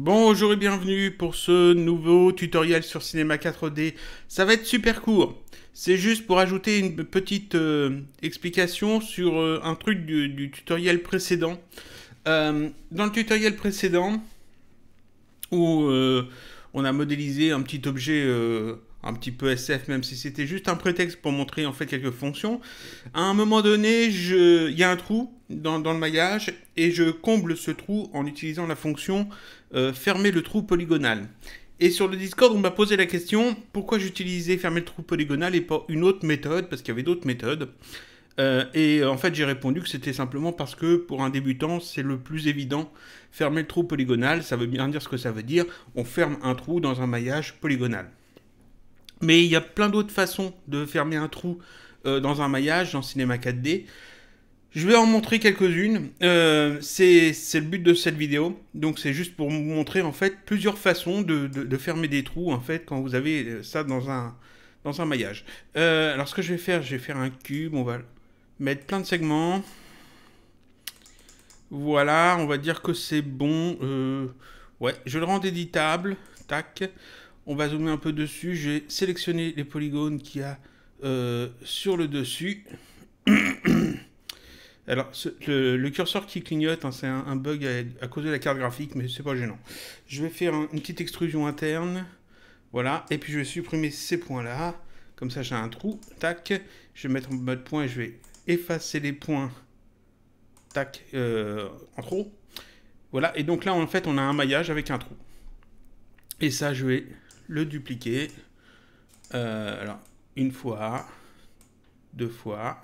Bonjour et bienvenue pour ce nouveau tutoriel sur Cinema 4D. Ça va être super court. C'est juste pour ajouter une petite explication sur un truc du tutoriel précédent. Dans le tutoriel précédent, où on a modélisé un petit objet un petit peu SF, même si c'était juste un prétexte pour montrer en fait quelques fonctions. À un moment donné, il y a un trou dans le maillage et je comble ce trou en utilisant la fonction fermer le trou polygonal. Et sur le Discord, on m'a posé la question pourquoi j'utilisais fermer le trou polygonal et pas une autre méthode, parce qu'il y avait d'autres méthodes. Et en fait, j'ai répondu que c'était simplement parce que pour un débutant, c'est le plus évident. Fermer le trou polygonal, ça veut bien dire ce que ça veut dire. On ferme un trou dans un maillage polygonal. Mais il y a plein d'autres façons de fermer un trou dans un maillage dans Cinema 4D. Je vais en montrer quelques-unes. C'est le but de cette vidéo. Donc c'est juste pour vous montrer en fait plusieurs façons de fermer des trous en fait quand vous avez ça dans un maillage. Alors ce que je vais faire un cube. On va mettre plein de segments. Voilà, on va dire que c'est bon. Ouais, je le rends éditable. Tac. On va zoomer un peu dessus. J'ai sélectionné les polygones qu'il y a sur le dessus. Alors, le curseur qui clignote, hein, c'est un bug à cause de la carte graphique, mais c'est pas gênant. Je vais faire une petite extrusion interne. Voilà. Et puis, je vais supprimer ces points-là. Comme ça, j'ai un trou. Tac. Je vais mettre en mode point et je vais effacer les points. Tac. En trop. Voilà. Et donc là, en fait, on a un maillage avec un trou. Et ça, je vais le dupliquer. Alors, une fois. Deux fois.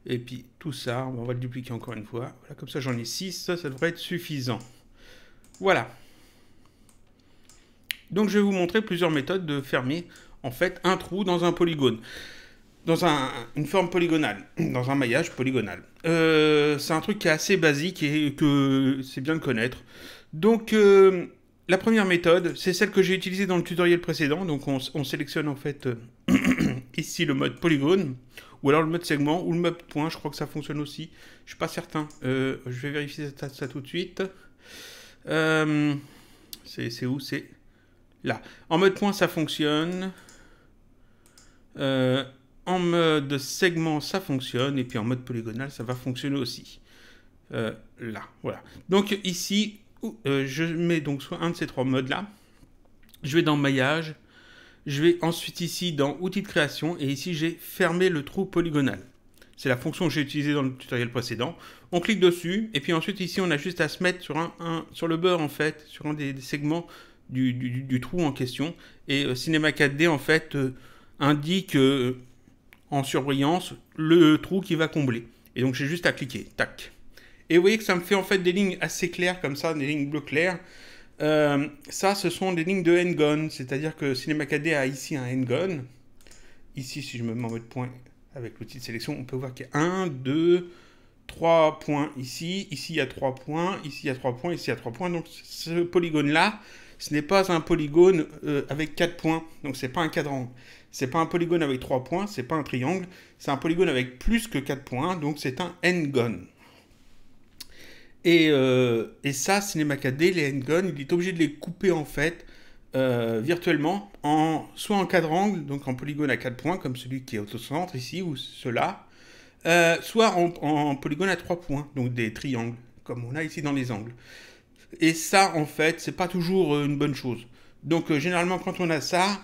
Et puis tout ça, on va le dupliquer encore une fois. Voilà, comme ça j'en ai 6, ça devrait être suffisant. Voilà. Donc je vais vous montrer plusieurs méthodes de fermer en fait un trou dans un polygone. Dans une forme polygonale, dans un maillage polygonal. C'est un truc qui est assez basique et que c'est bien de connaître. Donc la première méthode, c'est celle que j'ai utilisée dans le tutoriel précédent. Donc on sélectionne en fait ici le mode polygone, ou alors le mode segment, ou le mode point, je crois que ça fonctionne aussi. Je suis pas certain. Je vais vérifier ça tout de suite. C'est où? C'est là. En mode point, ça fonctionne. En mode segment, ça fonctionne. Et puis en mode polygonal, ça va fonctionner aussi. Là, voilà. Donc ici, je mets donc soit un de ces trois modes-là. Je vais dans maillage. Je vais ensuite ici dans outils de création. Et ici, j'ai fermé le trou polygonal. C'est la fonction que j'ai utilisée dans le tutoriel précédent. On clique dessus. Et puis ensuite, ici, on a juste à se mettre sur le beurre, en fait, sur un des segments du trou en question. Et Cinema 4D, en fait, indique en surbrillance le trou qui va combler. Et donc j'ai juste à cliquer, tac. Et vous voyez que ça me fait en fait des lignes assez claires comme ça, des lignes bleu clair. Ça, ce sont des lignes de n-gon, c'est-à-dire que Cinema 4D a ici un n-gon. Ici, si je me mets en mode point avec l'outil de sélection, on peut voir qu'il y a 1, 2, 3 points ici. Ici, il y a 3 points. Ici, il y a 3 points. Ici, il y a 3 points. Donc ce polygone-là, ce n'est pas un polygone avec 4 points. Donc c'est pas un quadrangle. C'est pas un polygone avec 3 points, c'est pas un triangle, c'est un polygone avec plus que 4 points, donc c'est un n-gon. Et ça, Cinema 4D, les n-gon, il est obligé de les couper en fait virtuellement, soit en quadrangle, donc en polygone à 4 points, comme celui qui est au centre ici, ou cela, soit en polygone à 3 points, donc des triangles, comme on a ici dans les angles. Et ça, en fait, c'est pas toujours une bonne chose. Donc généralement, quand on a ça,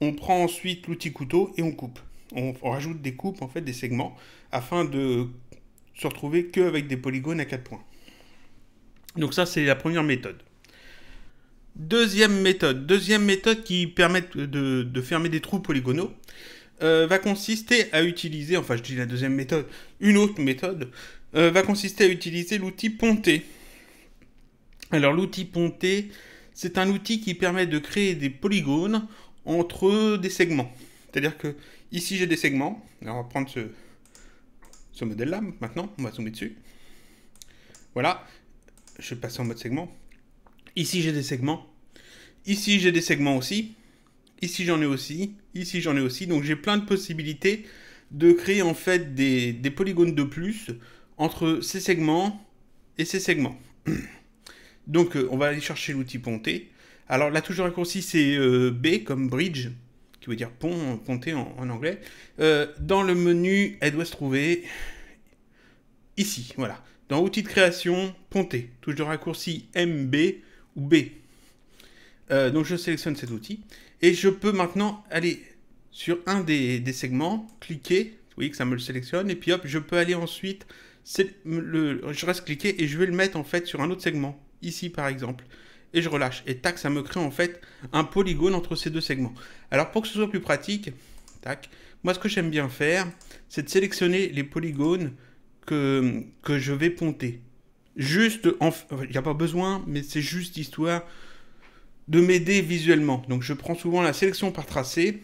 on prend ensuite l'outil couteau et on coupe. On rajoute des coupes, en fait, des segments, afin de se retrouver qu'avec des polygones à 4 points. Donc ça, c'est la première méthode. Deuxième méthode qui permet de fermer des trous polygonaux, va consister à utiliser, enfin je dis la deuxième méthode, une autre méthode, va consister à utiliser l'outil ponter. Alors l'outil ponter, c'est un outil qui permet de créer des polygones entre des segments. C'est-à-dire que ici j'ai des segments. Alors on va prendre ce modèle-là maintenant, on va zoomer dessus. Voilà, je vais passer en mode segment. Ici j'ai des segments. Ici j'ai des segments aussi. Ici j'en ai aussi. Ici j'en ai aussi. Donc j'ai plein de possibilités de créer en fait des polygones de plus entre ces segments et ces segments. Donc on va aller chercher l'outil ponter. Alors la touche de raccourci c'est B comme bridge, qui veut dire pont, ponter en anglais. Dans le menu, elle doit se trouver ici, voilà. Dans outils de création, ponter. Touche de raccourci MB ou B. Donc je sélectionne cet outil. Et je peux maintenant aller sur un des segments, cliquer. Vous voyez que ça me le sélectionne. Et puis hop, je peux aller ensuite. Je reste cliqué et je vais le mettre en fait sur un autre segment. Ici par exemple. Et je relâche. Et tac, ça me crée en fait un polygone entre ces deux segments. Alors pour que ce soit plus pratique, tac, moi ce que j'aime bien faire, c'est de sélectionner les polygones que je vais ponter. Juste, il n'y a pas besoin, mais c'est juste histoire de m'aider visuellement. Donc je prends souvent la sélection par tracé,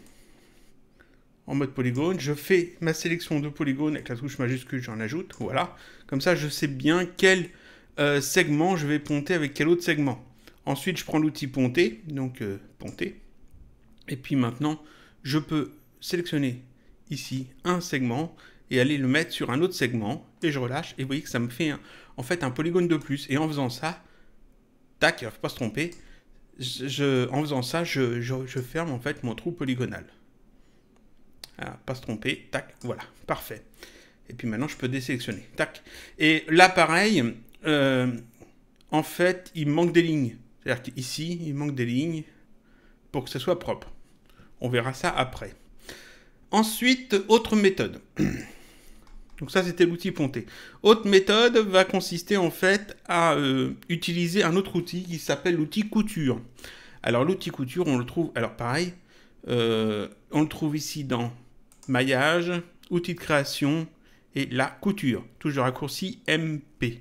en mode polygone. Je fais ma sélection de polygones avec la touche majuscule, j'en ajoute, voilà. Comme ça, je sais bien quel segment je vais ponter avec quel autre segment. Ensuite, je prends l'outil ponter, donc ponter. Et puis maintenant, je peux sélectionner ici un segment et aller le mettre sur un autre segment. Et je relâche. Et vous voyez que ça me fait en fait un polygone de plus. Et en faisant ça, tac, il ne faut pas se tromper. En faisant ça, je ferme en fait mon trou polygonal. Voilà, pas se tromper. Tac, voilà, parfait. Et puis maintenant, je peux désélectionner. Tac. Et là, pareil, en fait, il manque des lignes. C'est-à-dire qu'ici, il manque des lignes pour que ce soit propre. On verra ça après. Ensuite, autre méthode. Donc ça, c'était l'outil ponter. Autre méthode va consister en fait à utiliser un autre outil qui s'appelle l'outil couture. Alors l'outil couture, on le trouve, alors pareil, on le trouve ici dans maillage, outils de création et la couture. Touche de raccourci MP.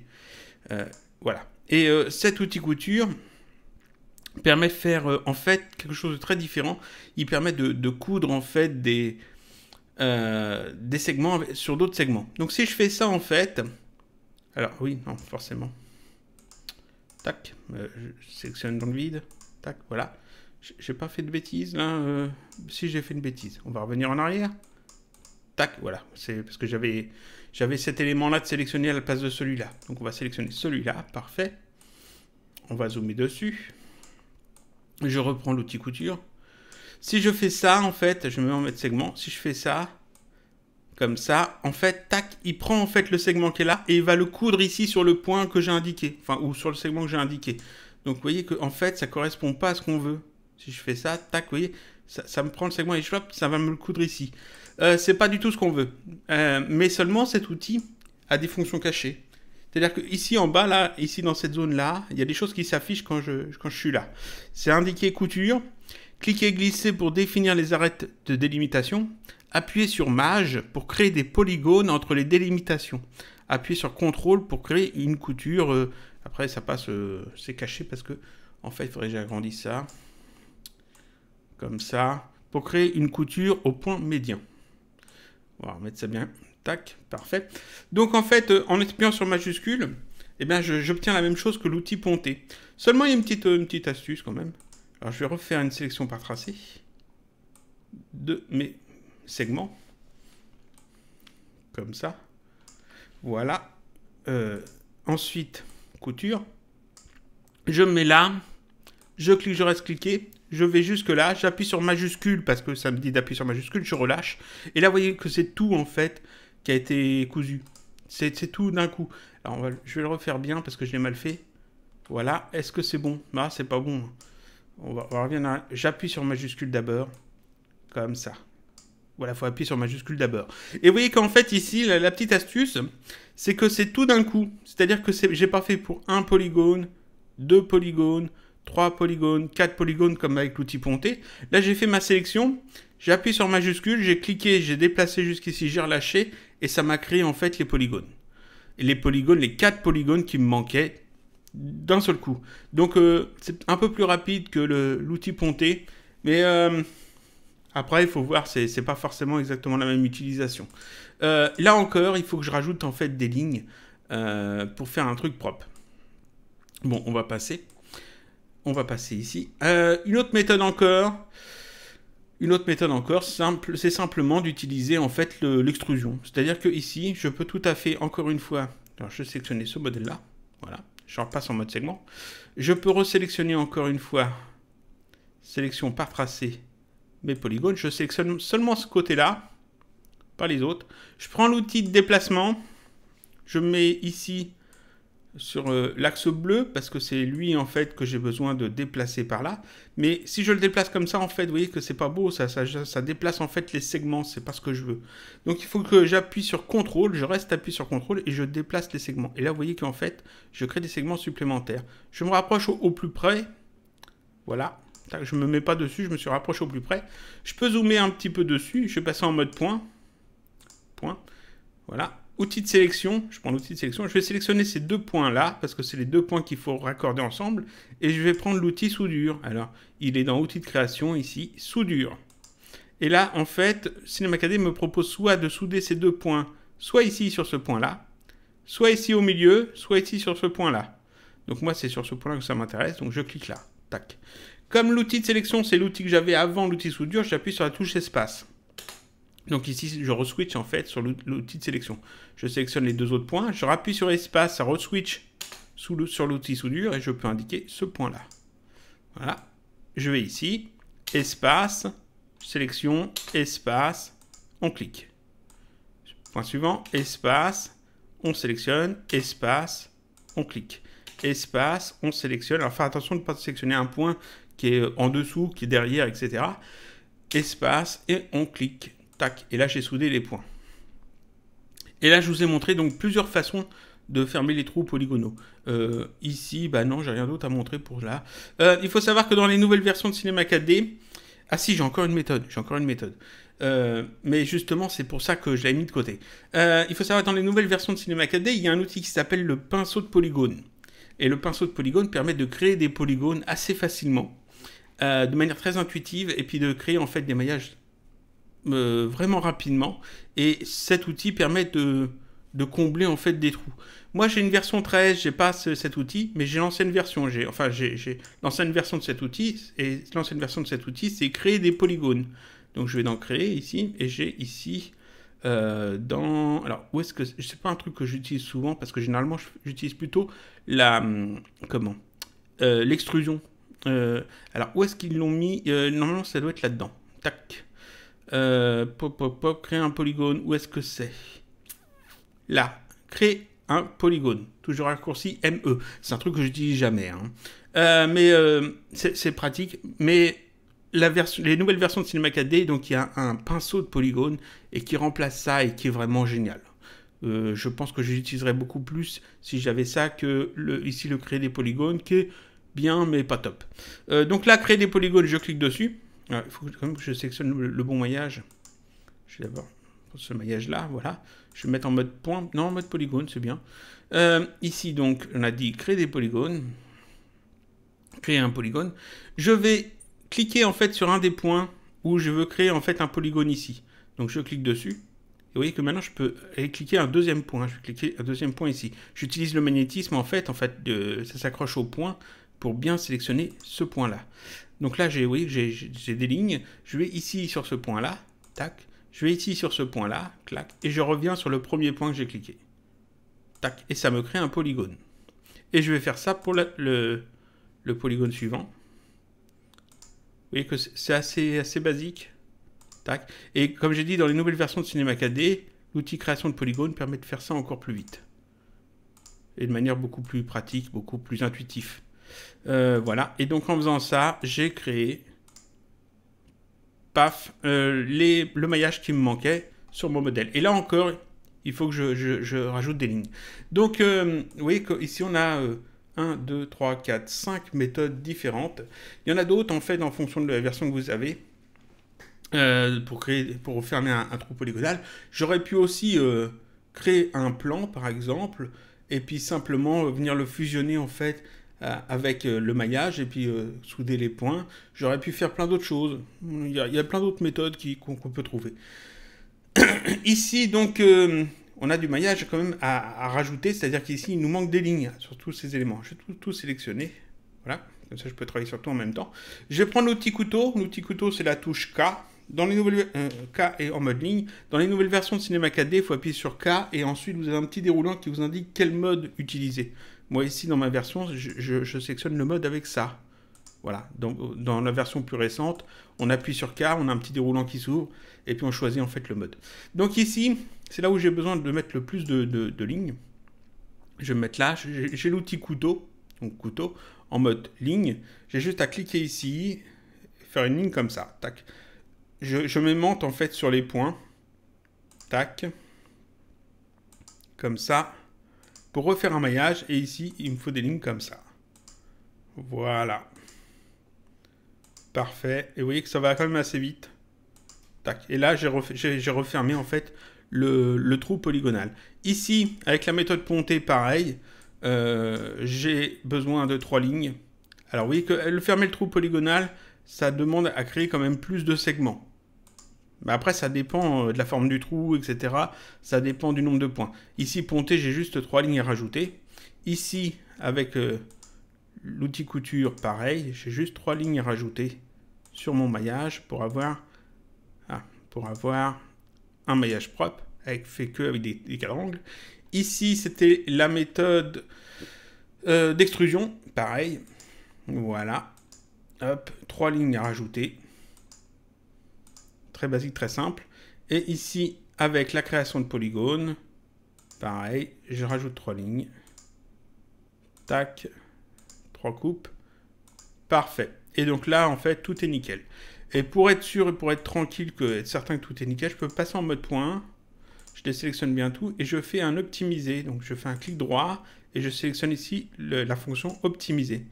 Voilà. Et cet outil couture permet de faire en fait quelque chose de très différent. Il permet de coudre en fait des segments sur d'autres segments. Donc si je fais ça en fait, alors oui, non, forcément. Tac, je sélectionne dans le vide. Tac, voilà. J'ai pas fait de bêtises là. Si j'ai fait une bêtise, on va revenir en arrière. Tac, voilà. C'est parce que j'avais cet élément là de sélectionner à la place de celui-là. Donc on va sélectionner celui-là, parfait. On va zoomer dessus. Je reprends l'outil couture. Si je fais ça, en fait, je me mets en mode segment. Si je fais ça, comme ça, en fait, tac, il prend en fait le segment qui est là et il va le coudre ici sur le point que j'ai indiqué. Enfin, ou sur le segment que j'ai indiqué. Donc, vous voyez que en fait, ça correspond pas à ce qu'on veut. Si je fais ça, tac, vous voyez, ça me prend le segment et hop, ça va me le coudre ici. C'est pas du tout ce qu'on veut. Mais seulement cet outil a des fonctions cachées. C'est-à-dire que ici en bas, là, ici dans cette zone-là, il y a des choses qui s'affichent quand je suis là. C'est indiqué couture. Cliquez glisser pour définir les arêtes de délimitation. Appuyez sur Mage pour créer des polygones entre les délimitations. Appuyez sur CTRL pour créer une couture. Après, ça passe, c'est caché parce que, en fait, il faudrait que j'agrandisse ça. Comme ça. Pour créer une couture au point médian. On va remettre ça bien. Tac, parfait. Donc en fait, en appuyant sur majuscule, eh bien, j'obtiens la même chose que l'outil ponter. Seulement, il y a une petite astuce quand même. Alors, je vais refaire une sélection par tracé de mes segments. Comme ça. Voilà. Ensuite, couture. Je me mets là. Je clique, je reste cliqué. Je vais jusque là. J'appuie sur majuscule parce que ça me dit d'appuyer sur majuscule. Je relâche. Et là, vous voyez que c'est tout en fait qui a été cousu. C'est tout d'un coup. Alors, je vais le refaire bien parce que je l'ai mal fait. Voilà. Est-ce que c'est bon? Ah, c'est pas bon. On va revenir. J'appuie sur majuscule d'abord. Comme ça. Voilà, il faut appuyer sur majuscule d'abord. Et vous voyez qu'en fait, ici, la petite astuce, c'est que c'est tout d'un coup. C'est-à-dire que j'ai pas fait pour un polygone, 2 polygones, 3 polygones, 4 polygones comme avec l'outil ponter. Là, j'ai fait ma sélection. J'ai appuyé sur majuscule, j'ai cliqué, j'ai déplacé jusqu'ici, j'ai relâché. Et ça m'a créé en fait les polygones. Et les polygones, les 4 polygones qui me manquaient d'un seul coup. Donc, c'est un peu plus rapide que l'outil ponter. Mais après, il faut voir, c'est pas forcément exactement la même utilisation. Là encore, il faut que je rajoute en fait des lignes pour faire un truc propre. Bon, on va passer. On va passer ici. Une autre méthode encore, c'est simplement d'utiliser en fait l'extrusion. C'est-à-dire que ici, je peux tout à fait, encore une fois, alors je vais sélectionner ce modèle-là. Voilà. Je repasse en mode segment. Je peux resélectionner encore une fois, sélection par tracé, mes polygones. Je sélectionne seulement ce côté-là, pas les autres. Je prends l'outil de déplacement, je mets ici sur l'axe bleu, parce que c'est lui en fait que j'ai besoin de déplacer par là. Mais si je le déplace comme ça, en fait, vous voyez que c'est pas beau, ça déplace en fait les segments, c'est pas ce que je veux. Donc il faut que j'appuie sur CTRL, je reste appuyé sur CTRL et je déplace les segments. Et là, vous voyez qu'en fait, je crée des segments supplémentaires. Je me rapproche au plus près, voilà. Je me mets pas dessus, je me suis rapproché au plus près. Je peux zoomer un petit peu dessus, je vais passer en mode point. Voilà. Outil de sélection, je prends l'outil de sélection, je vais sélectionner ces deux points-là, parce que c'est les deux points qu'il faut raccorder ensemble, et je vais prendre l'outil soudure. Alors, il est dans outil de création, ici, soudure. Et là, en fait, CinemaCAD me propose soit de souder ces deux points, soit ici sur ce point-là, soit ici au milieu, soit ici sur ce point-là. Donc moi, c'est sur ce point-là que ça m'intéresse, donc je clique là. Tac. Comme l'outil de sélection, c'est l'outil que j'avais avant l'outil soudure, j'appuie sur la touche espace. Donc ici, je reswitch en fait sur l'outil de sélection. Je sélectionne les deux autres points, je rappuie sur espace, ça reswitch sur l'outil soudure et je peux indiquer ce point-là. Voilà. Je vais ici, espace, sélection, espace, on clique. Point suivant, espace, on sélectionne, espace, on clique. Espace, on sélectionne. Alors, faire attention de ne pas sélectionner un point qui est en dessous, qui est derrière, etc. Espace, et on clique. Tac. Et là, j'ai soudé les points. Et là, je vous ai montré donc plusieurs façons de fermer les trous polygonaux. Ici, bah non, j'ai rien d'autre à montrer pour là. Il faut savoir que dans les nouvelles versions de CinemaCAD, ah si, j'ai encore une méthode. Mais justement, c'est pour ça que je l'ai mis de côté. Il faut savoir que dans les nouvelles versions de CinemaCAD, il y a un outil qui s'appelle le pinceau de polygone. Et le pinceau de polygone permet de créer des polygones assez facilement, de manière très intuitive, et puis de créer en fait des maillages vraiment rapidement. Et cet outil permet de combler en fait des trous. Moi j'ai une version 13, j'ai pas cet outil, mais j'ai l'ancienne version. J'ai l'ancienne version de cet outil, et l'ancienne version de cet outil, c'est créer des polygones. Donc je vais dans créer ici, et j'ai ici alors où est-ce que c'est pas un truc que j'utilise souvent parce que généralement j'utilise plutôt la l'extrusion. Alors où est-ce qu'ils l'ont mis? Normalement ça doit être là-dedans. Tac. Créer un polygone. Où est-ce que c'est? Là. Créer un polygone. Toujours raccourci ME. C'est un truc que j'utilise jamais. Hein. Mais c'est pratique. Mais les nouvelles versions de CinemaCAD, donc il y a un pinceau de polygone et qui remplace ça et qui est vraiment génial. Je pense que j'utiliserais beaucoup plus si j'avais ça que ici le créer des polygones qui est bien mais pas top. Donc là, créer des polygones, je clique dessus. Il faut quand même que je sélectionne le bon maillage. Je vais d'abord prendre ce maillage-là, voilà. Je vais mettre en mode point, non, en mode polygone, c'est bien. Ici, donc, on a dit créer des polygones. Créer un polygone. Je vais cliquer en fait sur un des points où je veux créer en fait un polygone ici. Donc je clique dessus. Et vous voyez que maintenant je peux aller cliquer un deuxième point. Je vais cliquer un deuxième point ici. J'utilise le magnétisme en fait ça s'accroche au point pour bien sélectionner ce point-là. Donc là, j'ai des lignes. Je vais ici sur ce point-là, tac. Je vais ici sur ce point-là, clac. Et je reviens sur le premier point que j'ai cliqué. Tac. Et ça me crée un polygone. Et je vais faire ça pour le polygone suivant. Vous voyez que c'est assez basique. Tac. Et comme j'ai dit, dans les nouvelles versions de CinemaCAD, l'outil création de polygones permet de faire ça encore plus vite. Et de manière beaucoup plus pratique, beaucoup plus intuitive. Voilà. Et donc en faisant ça, j'ai créé, paf, le maillage qui me manquait sur mon modèle. Et là encore, il faut que je rajoute des lignes. Donc, vous voyez qu'ici on a 1, 2, 3, 4, 5 méthodes différentes. Il y en a d'autres en fait en fonction de la version que vous avez. Pour fermer un trou polygonal. J'aurais pu aussi créer un plan par exemple et puis simplement venir le fusionner en fait avec le maillage et puis souder les points. J'aurais pu faire plein d'autres choses. Il y a plein d'autres méthodes qu'on peut trouver. Ici donc on a du maillage quand même à rajouter, c'est-à-dire qu'ici il nous manque des lignes sur tous ces éléments. Je vais tout sélectionner. Voilà, comme ça je peux travailler sur tout en même temps. Je vais prendre l'outil couteau. L'outil couteau c'est la touche K. Dans les nouvelles K est en mode ligne. Dans les nouvelles versions de CinemaCAD, il faut appuyer sur K et ensuite vous avez un petit déroulant qui vous indique quel mode utiliser. Moi ici dans ma version, je sélectionne le mode avec ça. Voilà, donc dans la version plus récente, on appuie sur Car, on a un petit déroulant qui s'ouvre, et puis on choisit en fait le mode. Donc ici, c'est là où j'ai besoin de mettre le plus de lignes. Je vais me mettre là, j'ai l'outil couteau, donc couteau, en mode ligne. J'ai juste à cliquer ici, faire une ligne comme ça, tac. Je m'aimante en fait sur les points, tac, comme ça, pour refaire un maillage, et ici, il me faut des lignes comme ça. Voilà. Parfait. Et vous voyez que ça va quand même assez vite. Tac. Et là, j'ai refermé en fait le trou polygonal. Ici, avec la méthode Ponté, pareil, j'ai besoin de 3 lignes. Alors, vous voyez que fermer le trou polygonal, ça demande à créer quand même plus de segments. Mais après, ça dépend de la forme du trou, etc. Ça dépend du nombre de points. Ici, Ponté, j'ai juste 3 lignes à rajouter. Ici, avec l'outil couture, pareil, j'ai juste 3 lignes à rajouter sur mon maillage pour avoir un maillage propre, fait que avec des quadrangles. Ici, c'était la méthode d'extrusion, pareil. Voilà. Hop, 3 lignes à rajouter. Très basique, très simple. Et ici, avec la création de polygones, pareil, je rajoute 3 lignes. Tac. 3 coupes. Parfait. Et donc là, en fait, tout est nickel. Et pour être sûr et pour être tranquille, être certain que tout est nickel, je peux passer en mode point. Je désélectionne bien tout et je fais un optimiser. Donc je fais un clic droit et je sélectionne ici la fonction optimiser.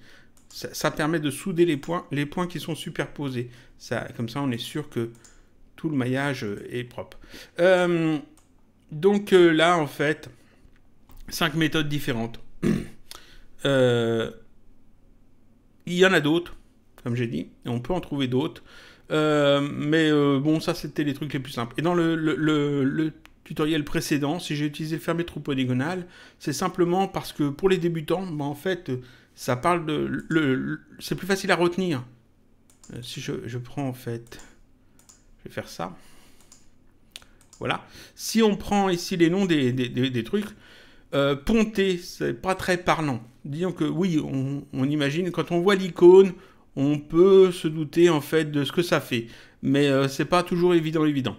Ça permet de souder les points qui sont superposés. Comme ça, on est sûr que tout le maillage est propre. Donc là, en fait, 5 méthodes différentes. Il y en a d'autres, comme j'ai dit, et on peut en trouver d'autres. Mais bon, ça, c'était les trucs les plus simples. Et dans le tutoriel précédent, si j'ai utilisé le fermer trou polygonal, c'est simplement parce que pour les débutants, bah, en fait, ça parle de... c'est plus facile à retenir. Si je prends, en fait... Je vais faire ça. Voilà. Si on prend ici les noms des trucs, Ponté, c'est pas très parlant. Disons que oui, on imagine, quand on voit l'icône, on peut se douter en fait de ce que ça fait. Mais c'est pas toujours évident.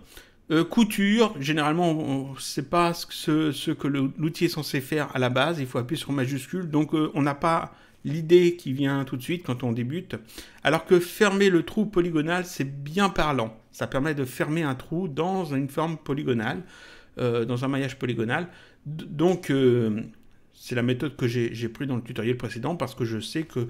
Couture, généralement, c'est pas ce que l'outil est censé faire à la base. Il faut appuyer sur majuscule. Donc on n'a pas l'idée qui vient tout de suite quand on débute. Alors que fermer le trou polygonal, c'est bien parlant. Ça permet de fermer un trou dans une forme polygonale, dans un maillage polygonal. Donc, c'est la méthode que j'ai prise dans le tutoriel précédent parce que je sais que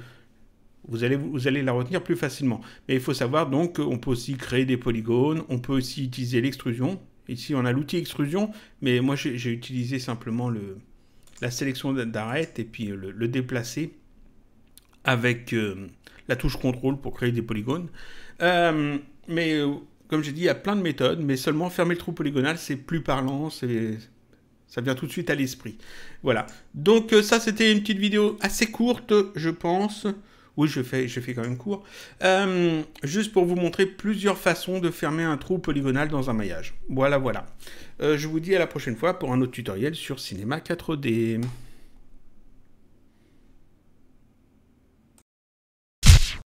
vous allez la retenir plus facilement. Mais il faut savoir donc qu'on peut aussi créer des polygones, on peut aussi utiliser l'extrusion. Ici, on a l'outil extrusion, mais moi, j'ai utilisé simplement la sélection d'arête et puis le déplacer avec la touche contrôle pour créer des polygones. Mais comme j'ai dit, il y a plein de méthodes, mais seulement fermer le trou polygonal, c'est plus parlant, ça vient tout de suite à l'esprit. Voilà. Donc ça, c'était une petite vidéo assez courte, je pense. Oui, je fais quand même court. Juste pour vous montrer plusieurs façons de fermer un trou polygonal dans un maillage. Voilà. Je vous dis à la prochaine fois pour un autre tutoriel sur Cinema 4D.